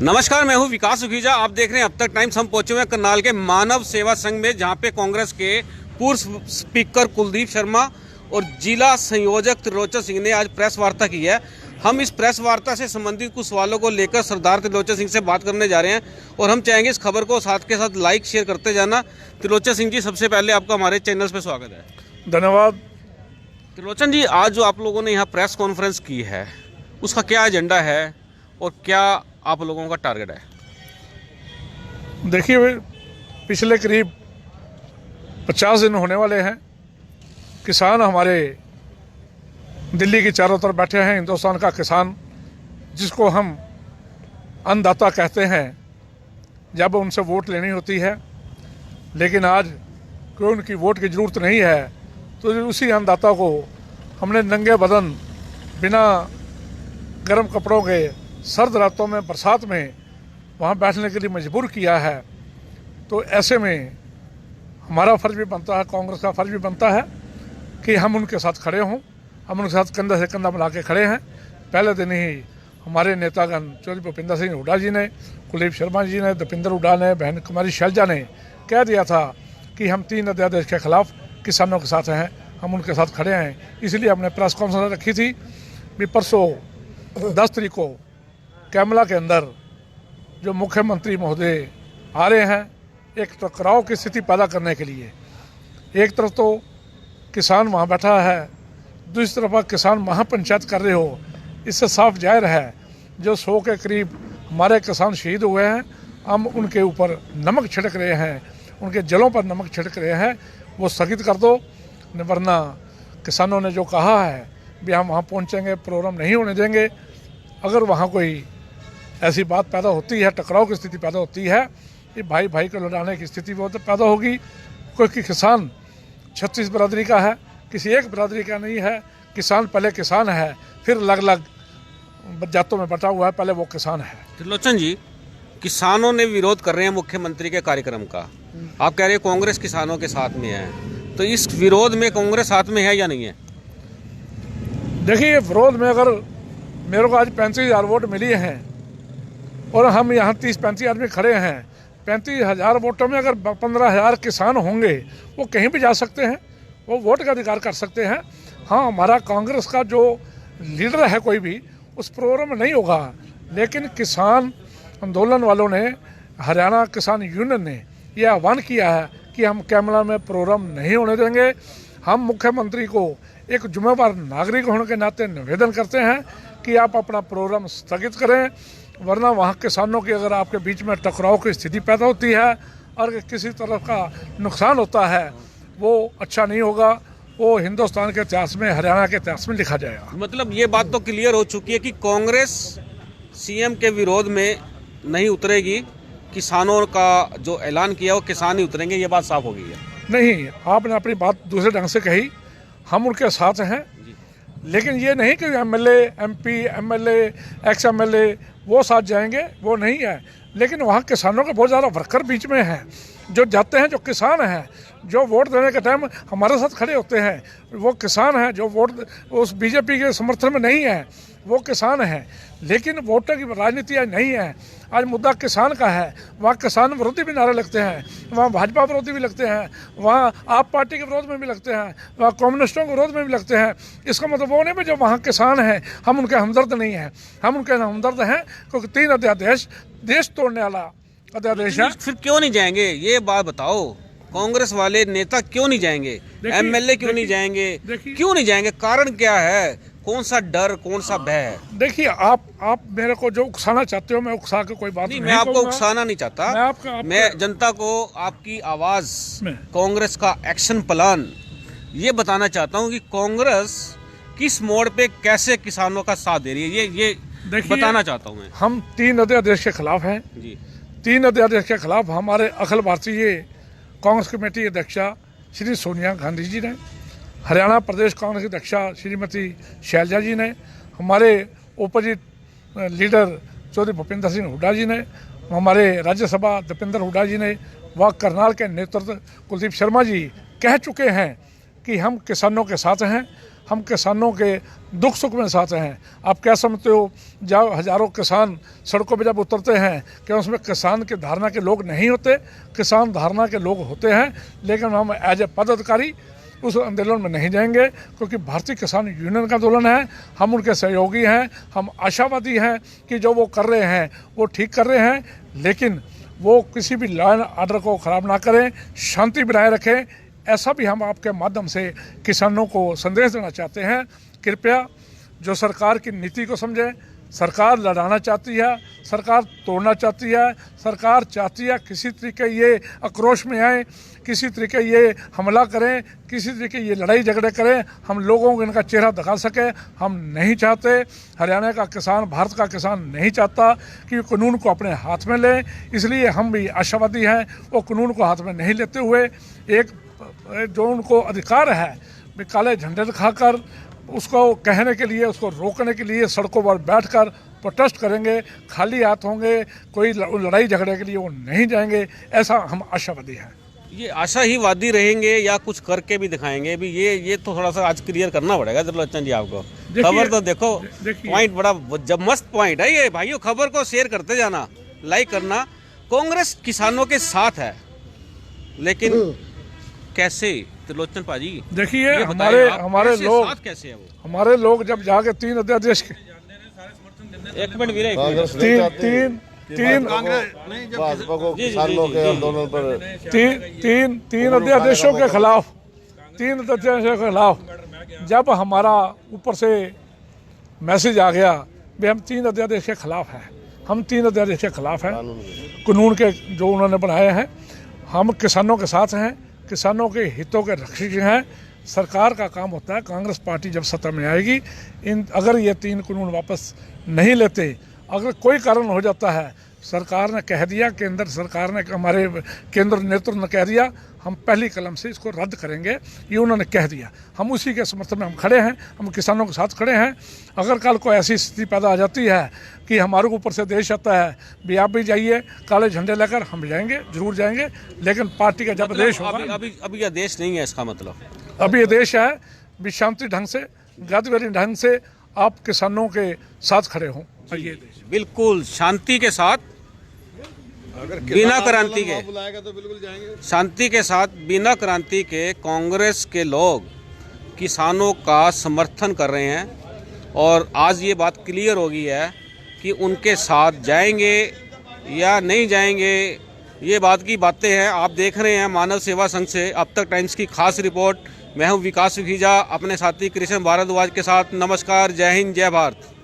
नमस्कार, मैं हूं विकास सुखीजा। आप देख रहे हैं अब तक टाइम्स। हम पहुंचे हुए हैं करनाल के मानव सेवा संघ में, जहां पे कांग्रेस के पूर्व स्पीकर कुलदीप शर्मा और जिला संयोजक त्रिलोचन सिंह ने आज प्रेस वार्ता की है। हम इस प्रेस वार्ता से संबंधित कुछ सवालों को लेकर सरदार त्रिलोचन सिंह से बात करने जा रहे हैं और हम चाहेंगे इस खबर को साथ के साथ लाइक शेयर करते जाना। त्रिलोचन सिंह जी, सबसे पहले आपका हमारे चैनल पर स्वागत है। धन्यवाद। त्रिलोचन जी, आज जो आप लोगों ने यहाँ प्रेस कॉन्फ्रेंस की है, उसका क्या एजेंडा है और क्या आप लोगों का टारगेट है? देखिए, पिछले करीब 50 दिन होने वाले हैं। किसान हमारे दिल्ली की चारों तरफ बैठे हैं। हिंदुस्तान का किसान, जिसको हम अन्नदाता कहते हैं, जब उनसे वोट लेनी होती है, लेकिन आज कोई उनकी वोट की ज़रूरत नहीं है, तो उसी अन्नदाता को हमने नंगे बदन, बिना गर्म कपड़ों के, सर्द रातों में, बरसात में वहाँ बैठने के लिए मजबूर किया है। तो ऐसे में हमारा फ़र्ज भी बनता है, कांग्रेस का फ़र्ज भी बनता है कि हम उनके साथ खड़े हों। हम उनके साथ कंधा से कंधा मिला के खड़े हैं। पहले दिन ही हमारे नेतागण चौधरी भूपेंद्र सिंह हुड्डा जी ने, कुलदीप शर्मा जी ने, दीपेंद्र हुड्डा ने, बहन कुमारी शैलजा ने कह दिया था कि हम 3 अध्यादेश के खिलाफ किसानों के साथ हैं, हम उनके साथ खड़े हैं। इसलिए हमने प्रेस कॉन्फ्रेंस रखी थी भी परसों 10 तारीख को कैमला के अंदर जो मुख्यमंत्री महोदय आ रहे हैं, एक टकराव की स्थिति पैदा करने के लिए। एक तरफ तो किसान वहाँ बैठा है, दूसरी तरफ किसान महापंचायत कर रहे हो। इससे साफ जाहिर है जो 100 के करीब हमारे किसान शहीद हुए हैं, हम उनके ऊपर नमक छिड़क रहे हैं, उनके जलों पर नमक छिड़क रहे हैं। वो स्थगित कर दो, वरना किसानों ने जो कहा है भी हम वहाँ पहुँचेंगे, प्रोग्राम नहीं होने देंगे। अगर वहाँ कोई ऐसी बात पैदा होती है, टकराव की स्थिति पैदा होती है, ये भाई भाई को लड़ाने की स्थिति वो तो पैदा होगी। कोई किसान 36 बरादरी का है, किसी एक बरादरी का नहीं है। किसान पहले किसान है, फिर अलग अलग जातों में बटा हुआ है, पहले वो किसान है। त्रिलोचन जी, किसानों ने विरोध कर रहे हैं मुख्यमंत्री के कार्यक्रम का। आप कह रहे हैं कांग्रेस किसानों के साथ में है, तो इस विरोध में कांग्रेस साथ में है या नहीं है? देखिए, विरोध में अगर मेरे को आज 35,000 वोट मिली हैं और हम यहाँ 30-35 आदमी खड़े हैं, 35,000 वोटों में अगर 15,000 किसान होंगे, वो कहीं भी जा सकते हैं, वो वोट का अधिकार कर सकते हैं। हाँ, हमारा कांग्रेस का जो लीडर है कोई भी उस प्रोग्राम में नहीं होगा, लेकिन किसान आंदोलन वालों ने, हरियाणा किसान यूनियन ने यह आह्वान किया है कि हम कैमला में प्रोग्राम नहीं होने देंगे। हम मुख्यमंत्री को एक जिम्मेदार नागरिक होने के नाते निवेदन करते हैं कि आप अपना प्रोग्राम स्थगित करें, वरना वहाँ किसानों की अगर आपके बीच में टकराव की स्थिति पैदा होती है और किसी तरह का नुकसान होता है, वो अच्छा नहीं होगा। वो हिंदुस्तान के इतिहास में, हरियाणा के इतिहास में लिखा जाएगा। मतलब ये बात तो क्लियर हो चुकी है कि कांग्रेस सीएम के विरोध में नहीं उतरेगी। किसानों का जो ऐलान किया वो किसान ही उतरेंगे, ये बात साफ हो गई है। नहीं, आपने अपनी बात दूसरे ढंग से कही। हम उनके साथ हैं, लेकिन ये नहीं कि MLA, MP, MLA, ex MLA वो साथ जाएंगे, वो नहीं है। लेकिन वहाँ किसानों के बहुत ज़्यादा वर्कर बीच में हैं, जो जाते हैं, जो किसान हैं, जो वोट देने के टाइम हमारे साथ खड़े होते हैं, वो किसान हैं। जो वोट उस बीजेपी के समर्थन में नहीं है, वो किसान हैं। लेकिन वोटर की राजनीति आज नहीं है। आज मुद्दा किसान का है। वहाँ किसान विरोधी भी नारे लगते हैं, वहाँ भाजपा विरोधी भी लगते हैं, वहाँ आप पार्टी के विरोध में भी लगते हैं, वहाँ कम्युनिस्टों के विरोध में भी लगते हैं। इसका मतलब वो नहीं भी जो वहाँ किसान हैं हम उनके हमदर्द नहीं हैं। हम उनके हमदर्द हैं, क्योंकि 3 अध्यादेश देश तोड़ने वाला अध्यादेश है। फिर क्यों नहीं जाएंगे, ये बात बताओ। कांग्रेस वाले नेता क्यों नहीं जाएंगे? एमएलए क्यों नहीं जाएंगे? क्यों नहीं जाएंगे? कारण क्या है? कौन सा डर, कौन सा भय है? देखिए, आप मेरे को जो उकसाना चाहते हो, मैं उकसा के कोई बात नहीं। मैं आपको उकसाना नहीं चाहता। मैं जनता को आपकी आवाज, कांग्रेस का एक्शन प्लान ये बताना चाहता हूँ कि कांग्रेस किस मोड़ पे कैसे किसानों का साथ दे रही है, ये बताना चाहता हूँ मैं। हम 3 अध्यादेश के खिलाफ हैं जी। 3 अध्यादेश के खिलाफ हमारे अखिल भारतीय कांग्रेस कमेटी अध्यक्षा श्री सोनिया गांधी जी ने, हरियाणा प्रदेश कांग्रेस की अध्यक्षा श्रीमती शैलजा जी ने, हमारे अपोजिट लीडर चौधरी भूपेंद्र सिंह हुड्डा जी ने, हमारे राज्यसभा दीपेंद्र हुड्डा जी ने, व करनाल के नेतृत्व कुलदीप शर्मा जी कह चुके हैं कि हम किसानों के साथ हैं। हम किसानों के दुख सुख में साथ हैं। आप क्या समझते हो, जब हजारों किसान सड़कों पर जब उतरते हैं, क्या उसमें किसान की धारणा के लोग नहीं होते? किसान धारणा के लोग होते हैं, लेकिन हम एज ए पदाधिकारी उस आंदोलन में नहीं जाएंगे, क्योंकि भारतीय किसान यूनियन का आंदोलन है। हम उनके सहयोगी हैं, हम आशावादी हैं कि जो वो कर रहे हैं वो ठीक कर रहे हैं, लेकिन वो किसी भी लॉ एंड ऑर्डर को ख़राब ना करें, शांति बनाए रखें। ऐसा भी हम आपके माध्यम से किसानों को संदेश देना चाहते हैं। कृपया जो सरकार की नीति को समझें। सरकार लड़ाना चाहती है, सरकार तोड़ना चाहती है, सरकार चाहती है किसी तरीके ये आक्रोश में आए, किसी तरीके ये हमला करें, किसी तरीके ये लड़ाई झगड़े करें, हम लोगों को इनका चेहरा दिखा सके। हम नहीं चाहते, हरियाणा का किसान, भारत का किसान नहीं चाहता कि कानून को अपने हाथ में लें। इसलिए हम भी आशावादी हैं, वो कानून को हाथ में नहीं लेते हुए एक जो उनको अधिकार है भी काले झंडे दिखाकर उसको कहने के लिए, उसको रोकने के लिए सड़कों पर बैठकर प्रोटेस्ट करेंगे। खाली हाथ होंगे, कोई लड़ाई झगड़े के लिए वो नहीं जाएंगे, ऐसा हम आशावादी हैं। ये आशा ही वादी रहेंगे या कुछ करके भी दिखाएंगे भी? ये तो थोड़ा सा आज क्लियर करना पड़ेगा त्रिलोचन जी आपको। खबर तो देखो, पॉइंट बड़ा जब मस्त पॉइंट है ये भाइयों। खबर को शेयर करते जाना, लाइक करना। कांग्रेस किसानों के साथ है, लेकिन कैसे त्रिलोचन पाजी? देखिए हमारे लोग साथ कैसे है वो? हमारे लोग जब जाके 3 अध्यादेश के एक मिनट वीरे, तीन अध्यादेशों के खिलाफ, 3 अध्यादेशों के खिलाफ जब हमारा ऊपर से मैसेज आ गया भी हम 3 अध्यादेश के खिलाफ हैं, हम 3 अध्यादेश के खिलाफ हैं, कानून के जो उन्होंने बनाए हैं। हम किसानों के साथ हैं, किसानों के हितों के रक्षक हैं। सरकार का काम होता है, कांग्रेस पार्टी जब सत्ता में आएगी, अगर ये 3 कानून वापस नहीं लेते, अगर कोई कारण हो जाता है, सरकार ने कह दिया, केंद्र सरकार ने, हमारे केंद्र नेतृत्व ने कह दिया, हम पहली कलम से इसको रद्द करेंगे, ये उन्होंने कह दिया। हम उसी के समर्थन में हम खड़े हैं, हम किसानों के साथ खड़े हैं। अगर कल को ऐसी स्थिति पैदा आ जाती है कि हमारे ऊपर से देश आता है भी आप भी जाइए काले झंडे लेकर, हम जाएंगे, जरूर जाएंगे, लेकिन पार्टी का जब देश होगा। अभी यह देश नहीं है, इसका मतलब अभी ये देश है भी शांति ढंग से, गादीवारी ढंग से आप किसानों के साथ खड़े हों। ये देश बिल्कुल शांति के साथ, बिना क्रांति के, बुलाएगा तो बिल्कुल जाएंगे। शांति के साथ, बिना क्रांति के कांग्रेस के लोग किसानों का समर्थन कर रहे हैं। और आज ये बात क्लियर हो गई है कि उनके साथ जाएंगे या नहीं जाएंगे, ये बात की बातें हैं। आप देख रहे हैं मानव सेवा संघ से अब तक टाइम्स की खास रिपोर्ट। मैं हूं विकास सुखीजा अपने साथी कृष्ण भारद्वाज के साथ। नमस्कार, जय हिंद, जय भारत।